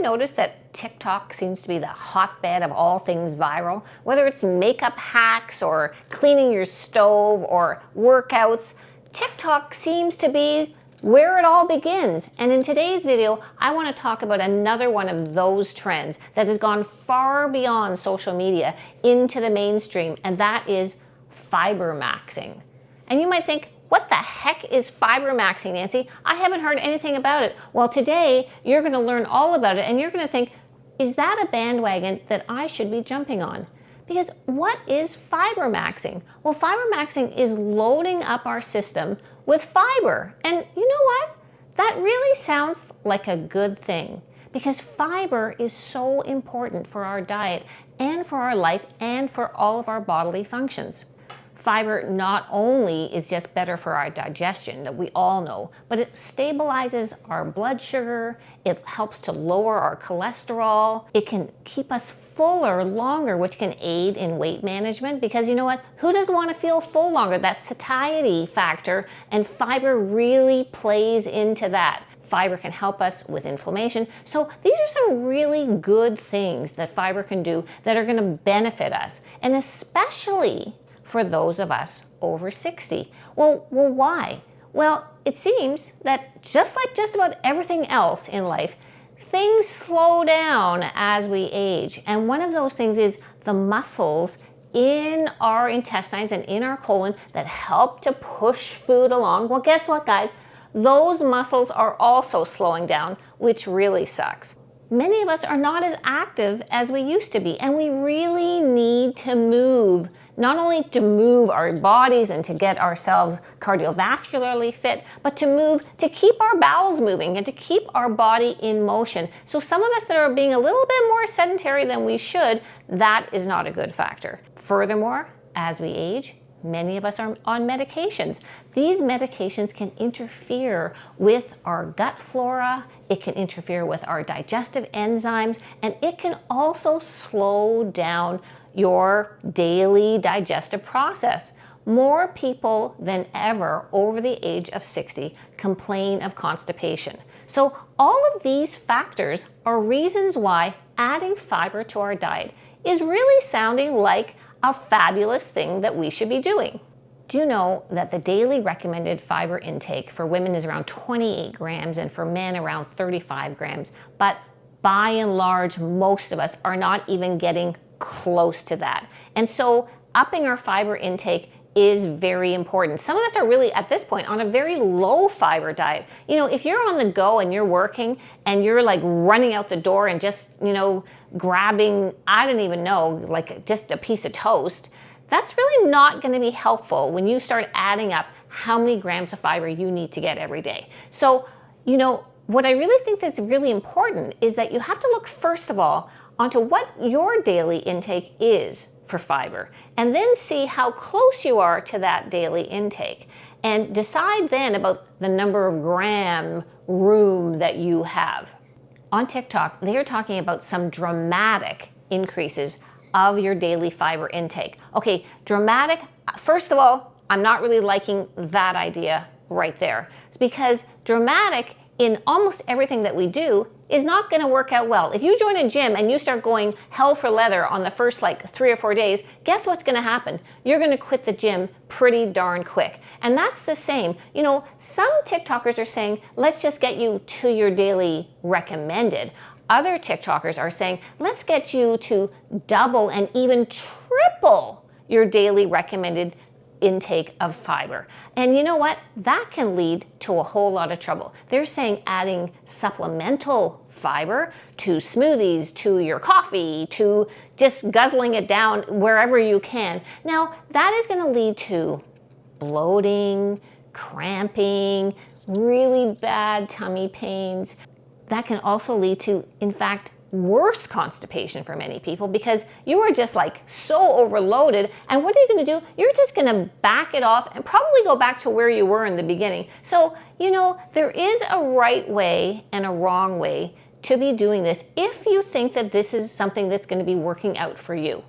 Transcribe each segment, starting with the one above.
noticed that TikTok seems to be the hotbed of all things viral? Whether it's makeup hacks or cleaning your stove or workouts, TikTok seems to be where it all begins. And in today's video, I want to talk about another one of those trends that has gone far beyond social media into the mainstream, and that is fiber maxing. And you might think, what the heck is fiber maxing, Nancy? I haven't heard anything about it. Well, today you're going to learn all about it, and you're going to think, is that a bandwagon that I should be jumping on? Because what is fiber maxing? Well, fiber maxing is loading up our system with fiber. And you know what? That really sounds like a good thing, because fiber is so important for our diet and for our life and for all of our bodily functions. Fiber not only is just better for our digestion, that we all know, but it stabilizes our blood sugar, it helps to lower our cholesterol, it can keep us fuller longer, which can aid in weight management, because you know what? Who doesn't want to feel full longer? That satiety factor, and fiber really plays into that. Fiber can help us with inflammation. So these are some really good things that fiber can do that are going to benefit us, and especially for those of us over 60. Well, why? Well, it seems that just like just about everything else in life, things slow down as we age. And one of those things is the muscles in our intestines and in our colon that help to push food along. Well, guess what, guys? Those muscles are also slowing down, which really sucks. Many of us are not as active as we used to be, and we really need to move. Not only to move our bodies and to get ourselves cardiovascularly fit, but to move to keep our bowels moving and to keep our body in motion. So some of us that are being a little bit more sedentary than we should, that is not a good factor. Furthermore, as we age, many of us are on medications. These medications can interfere with our gut flora, it can interfere with our digestive enzymes, and it can also slow down your daily digestive process. More people than ever over the age of 60 complain of constipation. So all of these factors are reasons why adding fiber to our diet is really sounding like a fabulous thing that we should be doing. Do you know that the daily recommended fiber intake for women is around 28 grams and for men around 35 grams? But by and large, most of us are not even getting close to that. And so upping our fiber intake is very important. Some of us are really at this point on a very low fiber diet. You know, if you're on the go and you're working and you're like running out the door and just, grabbing, I don't even know, like just a piece of toast, that's really not going to be helpful when you start adding up how many grams of fiber you need to get every day. So, what I really think is really important is that you have to look first of all onto what your daily intake is for fiber, and then see how close you are to that daily intake, and decide then about the number of gram room that you have. On TikTok, they are talking about some dramatic increases of your daily fiber intake. Okay, dramatic, first of all, I'm not really liking that idea right there. It's because dramatic in almost everything that we do is not going to work out well. If you join a gym and you start going hell for leather on the first 3 or 4 days, guess what's going to happen? You're going to quit the gym pretty darn quick. And that's the same. Some TikTokers are saying, let's just get you to your daily recommended. Other TikTokers are saying, let's get you to double and even triple your daily recommended intake of fiber. And you know what? That can lead to a whole lot of trouble. They're saying adding supplemental fiber to smoothies, to your coffee, to just guzzling it down wherever you can. Now, that is going to lead to bloating, cramping, really bad tummy pains. That can also lead to, in fact, worse constipation for many people, because you are just so overloaded. And what are you going to do? You're just going to back it off and probably go back to where you were in the beginning. So, there is a right way and a wrong way to be doing this if you think that this is something that's going to be working out for you.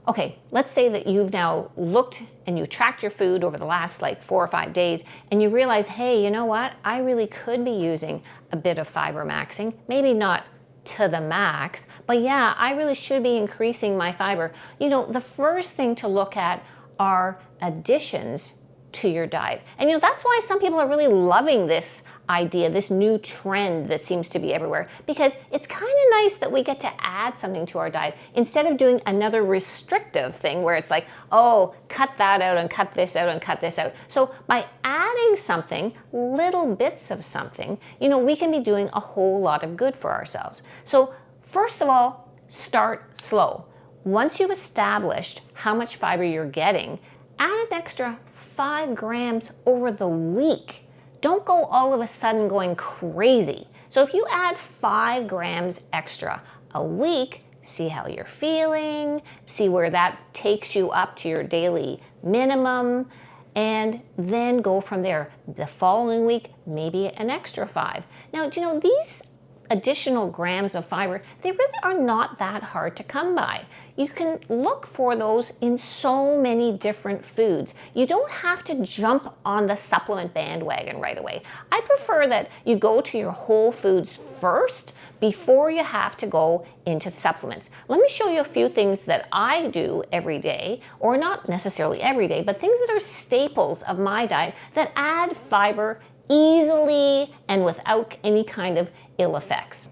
Okay, let's say that you've now looked and you tracked your food over the last 4 or 5 days, and you realize, hey, you know what? I really could be using a bit of fiber maxing. Maybe not to the max. But yeah, I really should be increasing my fiber. You know, the first thing to look at are additions to your diet. And you know, that's why some people are really loving this idea, this new trend that seems to be everywhere, because it's kind of nice that we get to add something to our diet instead of doing another restrictive thing where it's like, oh, cut that out and cut this out and cut this out. So by adding something, little bits of something, you know, we can be doing a whole lot of good for ourselves. So first of all, start slow. Once you've established how much fiber you're getting, add an extra 5 grams over the week. Don't go all of a sudden going crazy. So if you add 5 grams extra a week, see how you're feeling, see where that takes you up to your daily minimum, and then go from there. The following week, maybe an extra 5. Now, you know, these additional grams of fiber, they really are not that hard to come by. You can look for those in so many different foods. You don't have to jump on the supplement bandwagon right away. I prefer that you go to your whole foods first before you have to go into the supplements. Let me show you a few things that I do every day, or not necessarily every day, but things that are staples of my diet that add fiber easily and without any kind of ill effects.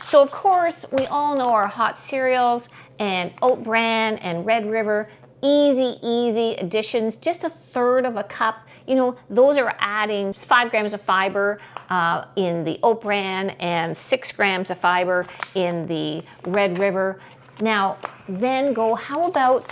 So of course, we all know our hot cereals and Oat Bran and Red River, easy additions, just 1/3 of a cup. You know, those are adding 5 grams of fiber in the Oat Bran and 6 grams of fiber in the Red River. Now, then go, how about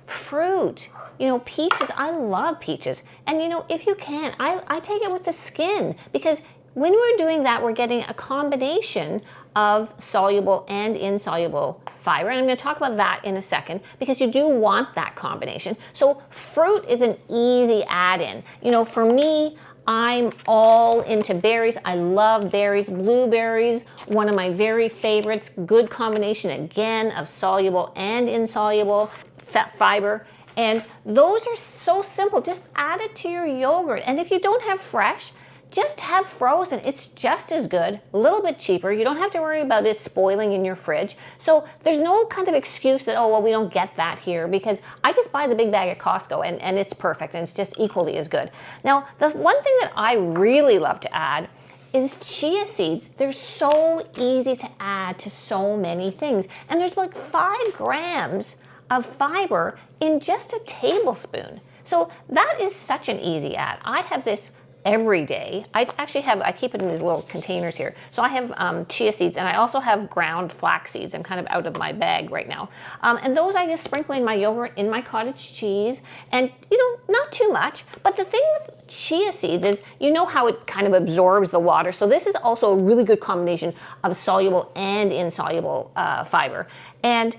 fruit? You know, peaches, I love peaches. And you know, if you can, I take it with the skin, because when we're doing that, we're getting a combination of soluble and insoluble fiber. And I'm going to talk about that in a second, because you do want that combination. So fruit is an easy add-in. You know, for me, I'm all into berries. I love berries. Blueberries, one of my very favorites. Good combination, again, of soluble and insoluble fat fiber. And those are so simple. Just add it to your yogurt. And if you don't have fresh, just have frozen. It's just as good, a little bit cheaper. You don't have to worry about it spoiling in your fridge. So there's no kind of excuse that, oh, well, we don't get that here, because I just buy the big bag at Costco and it's perfect, and it's just equally as good. Now, the one thing that I really love to add is chia seeds. They're so easy to add to so many things. And there's like 5 grams of fiber in just a tablespoon. So that is such an easy add. I have this every day. I keep it in these little containers here. So I have chia seeds, and I also have ground flax seeds. I'm kind of out of my bag right now. And those I just sprinkle in my yogurt, in my cottage cheese, and you know, not too much. But the thing with chia seeds is, you know how it kind of absorbs the water. So this is also a really good combination of soluble and insoluble fiber. And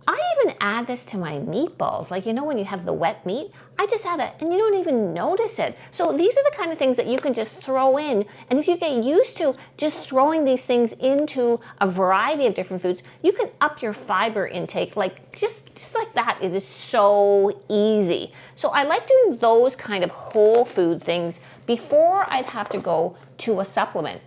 I even add this to my meatballs. Like, you know, when you have the wet meat, I just add that and you don't even notice it. So these are the kind of things that you can just throw in. And if you get used to just throwing these things into a variety of different foods, you can up your fiber intake like just like that. It is so easy. So I like doing those kind of whole food things before I'd have to go to a supplement.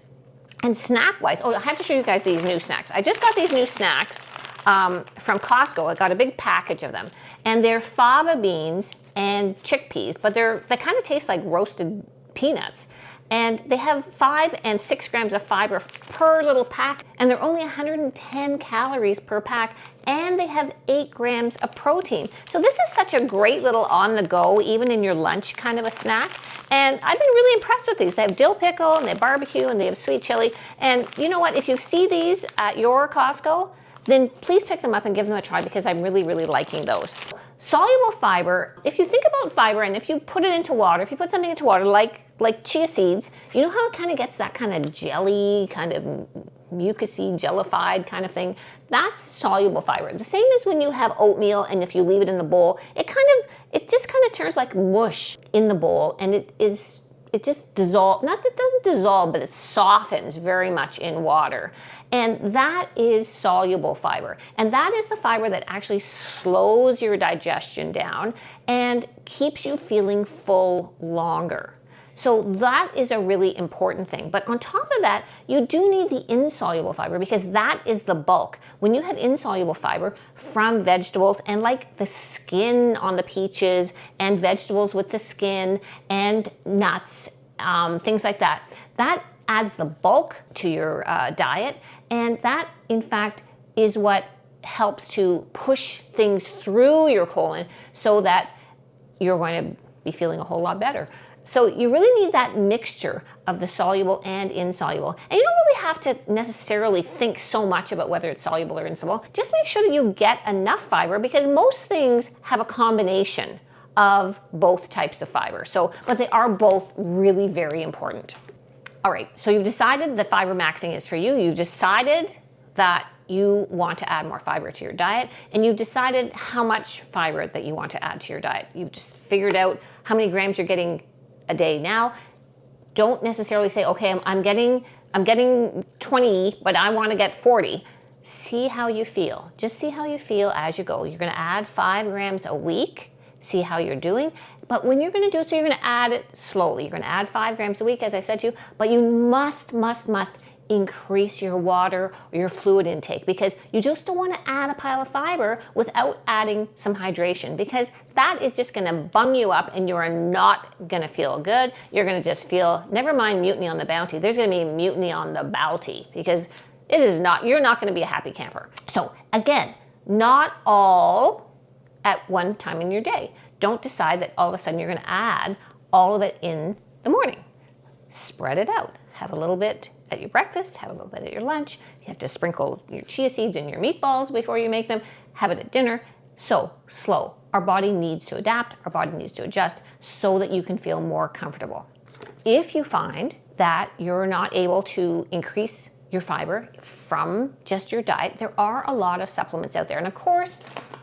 And snack-wise, oh, I have to show you guys these new snacks. I just got these new snacks from Costco. I got a big package of them, and they're fava beans and chickpeas, but they kind of taste like roasted peanuts. And they have 5 and 6 grams of fiber per little pack, and they're only 110 calories per pack, and they have 8 grams of protein. So this is such a great little on-the-go, even in your lunch kind of a snack. And I've been really impressed with these. They have dill pickle, and they have barbecue, and they have sweet chili. And you know what? If you see these at your Costco, then please pick them up and give them a try, because I'm really liking those. Soluble fiber, if you think about fiber and if you put it into water, if you put something into water like chia seeds, you know how it kind of gets that kind of jelly, kind of mucousy, jellified kind of thing? That's soluble fiber. The same as when you have oatmeal and if you leave it in the bowl, it just kind of turns like mush in the bowl, and it just dissolves, it doesn't dissolve, but it softens very much in water. And that is soluble fiber. And that is the fiber that actually slows your digestion down and keeps you feeling full longer. So that is a really important thing. But on top of that, you do need the insoluble fiber because that is the bulk. When you have insoluble fiber from vegetables and like the skin on the peaches and vegetables with the skin and nuts, things like that, that adds the bulk to your diet. And that, in fact, is what helps to push things through your colon so that you're going to be feeling a whole lot better. So you really need that mixture of the soluble and insoluble. And you don't really have to necessarily think so much about whether it's soluble or insoluble. Just make sure that you get enough fiber because most things have a combination of both types of fiber. So, but they are both really very important. All right, so you've decided that fiber maxing is for you. You've decided that you want to add more fiber to your diet, and you've decided how much fiber that you want to add to your diet. You've just figured out how many grams you're getting a day now. Don't necessarily say, okay, I'm getting 20, but I want to get 40. See how you feel. Just see how you feel as you go. You're going to add 5 grams a week. See how you're doing. But when you're going to do so, you're going to add it slowly. You're going to add 5 grams a week, as I said to you, but you must increase your water or your fluid intake because you just don't want to add a pile of fiber without adding some hydration because that is just going to bung you up and you're not going to feel good. You're going to just feel, never mind mutiny on the bounty, there's going to be mutiny on the bounty because you're not going to be a happy camper. So again, not all at one time in your day. Don't decide that all of a sudden you're going to add all of it in the morning. Spread it out. Have a little bit at your breakfast, have a little bit at your lunch. You have to sprinkle your chia seeds in your meatballs before you make them. Have it at dinner. So slow. Our body needs to adapt. Our body needs to adjust so that you can feel more comfortable. If you find that you're not able to increase your fiber from just your diet, there are a lot of supplements out there. And of course,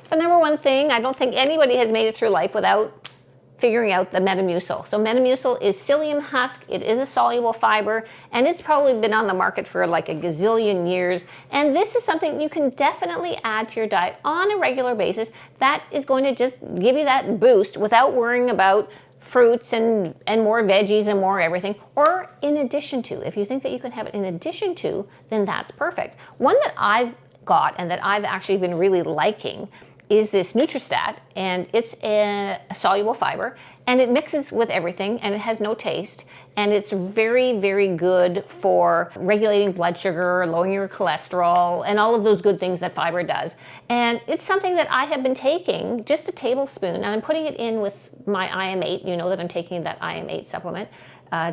the number one thing, I don't think anybody has made it through life without figuring out the Metamucil. So Metamucil is psyllium husk, it is a soluble fiber, and it's probably been on the market for like a gazillion years. And this is something you can definitely add to your diet on a regular basis that is going to just give you that boost without worrying about fruits and more veggies and more everything, or in addition to. If you think that you can have it in addition to, then that's perfect. One that I've got and that I've actually been really liking is this Nutristat, and it's a soluble fiber, and it mixes with everything, and it has no taste, and it's very, very good for regulating blood sugar, lowering your cholesterol, and all of those good things that fiber does. And it's something that I have been taking, just a tablespoon, and I'm putting it in with my IM8. You know that I'm taking that IM8 supplement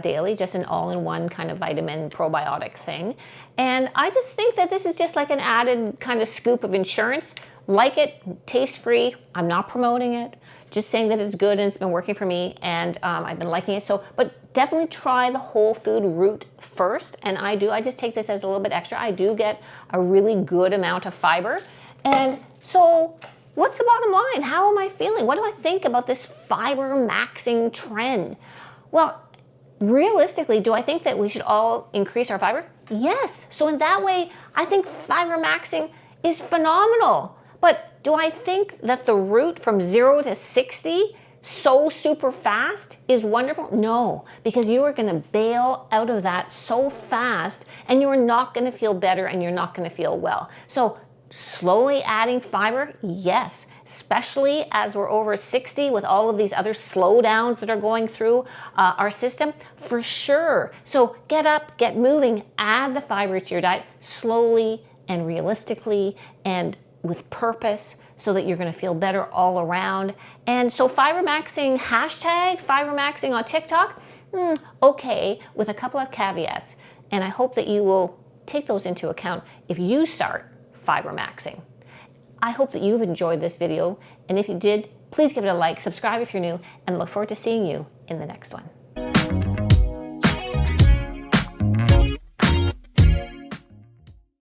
daily, just an all-in-one kind of vitamin probiotic thing. And I just think that this is just like an added kind of scoop of insurance. Like it, taste free. I'm not promoting it, just saying that it's good and it's been working for me, and I've been liking it. So, but definitely try the whole food route first. And I just take this as a little bit extra. I do get a really good amount of fiber. And so what's the bottom line? How am I feeling? What do I think about this fiber maxing trend? Well, realistically, do I think that we should all increase our fiber? Yes. So in that way, I think fiber maxing is phenomenal. But do I think that the route from 0 to 60 so super fast is wonderful? No, because you are going to bail out of that so fast and you're not going to feel better and you're not going to feel well. So slowly adding fiber, yes, especially as we're over 60 with all of these other slowdowns that are going through our system, for sure. So get up, get moving, add the fiber to your diet slowly and realistically and with purpose so that you're going to feel better all around. And so fiber maxing, hashtag fiber maxing on TikTok, okay, with a couple of caveats. And I hope that you will take those into account if you start fiber maxing. I hope that you've enjoyed this video, and if you did, please give it a like, subscribe if you're new, and look forward to seeing you in the next one.